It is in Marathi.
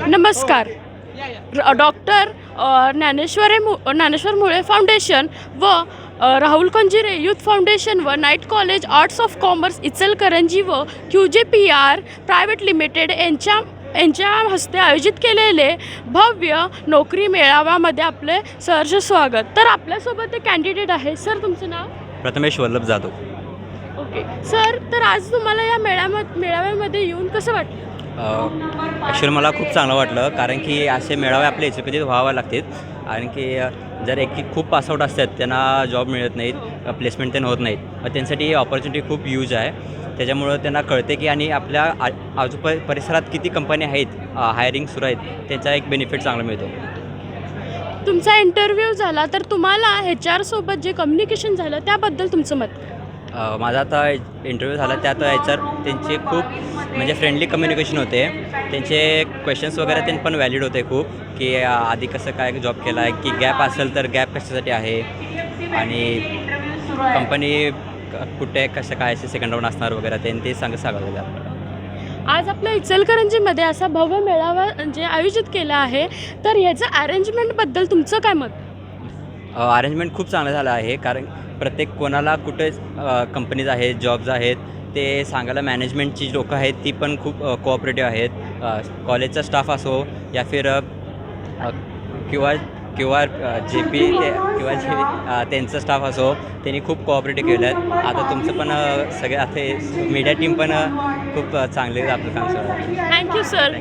नमस्कार. डॉक्टर ज्ञानेश्वर मुळे फाउंडेशन व राहुल कंजिरे यूथ फाउंडेशन व night college arts of commerce Ichalkaranji व QJPR प्रायव्हेट लिमिटेड यांच्या हस्ते आयोजित केलेले भव्य नोकरी मेळाव्यामध्ये आपले सहर्ष स्वागत. तर आपल्यासोबत एक कॅन्डिडेट आहे. सर, तुमचं नाव? प्रथमेश वल्लभ जाधव. ओके सर, तर आज तुम्हाला या मेळाव्यामध्ये येऊन कसं वाटलं? ॲक्च्युली मला खूप चांगलं वाटलं, कारण की असे मेळावे आपल्या इचलकरंजीत व्हावे लागतात. आणि की जर खूप पासआउट असतात त्यांना जॉब मिळत नाहीत, प्लेसमेंट त्यांना होत नाहीत, मग त्यांसाठी ऑपॉर्च्युनिटी खूप यूज आहे. त्याच्यामुळं त्यांना कळते की आणि आपल्या परिसरात किती कंपनी आहेत, हायरिंग सुरू आहेत, त्याचा एक बेनिफिट चांगला मिळतो. तुमचा इंटरव्ह्यू झाला तर तुम्हाला HR सोबत जे कम्युनिकेशन झालं त्याबद्दल तुमचं मत? माझा आता इंटरव्ह्यू झाला त्यात त्यांचे खूप म्हणजे फ्रेंडली कम्युनिकेशन होते. त्यांचे क्वेश्चन्स वगैरे ते पण व्हॅलिड होते खूप, की आधी कसं काय जॉब केला आहे, की गॅप असेल तर गॅप कशासाठी आहे, आणि कंपनी कुठे कसं काय असे सेकंड राऊंड असणार वगैरे ते सांगत होते. आज आपल्या इचलकरंजीमध्ये असा भव्य मेळावा जे आयोजित केला आहे, तर ह्याचं अरेंजमेंटबद्दल तुमचं काय मत? अरेंजमेंट खूप चांगलं झालं आहे, कारण प्रत्येक कोणाला कुठे कंपनीज आहेत, जॉब्स आहेत, ते सांगायला मॅनेजमेंटची लोकं आहेत ती पण खूप कोऑपरेटिव्ह आहेत. कॉलेजचा स्टाफ असो या फिर किंवा JP किंवा त्यांचा स्टाफ असो, त्यांनी खूप कोऑपरेटिव्ह केलं आहे. आता तुमचं पण सगळे आता मीडिया टीम पण खूप चांगले आपलं काम सुरू आहे. Thank you sir.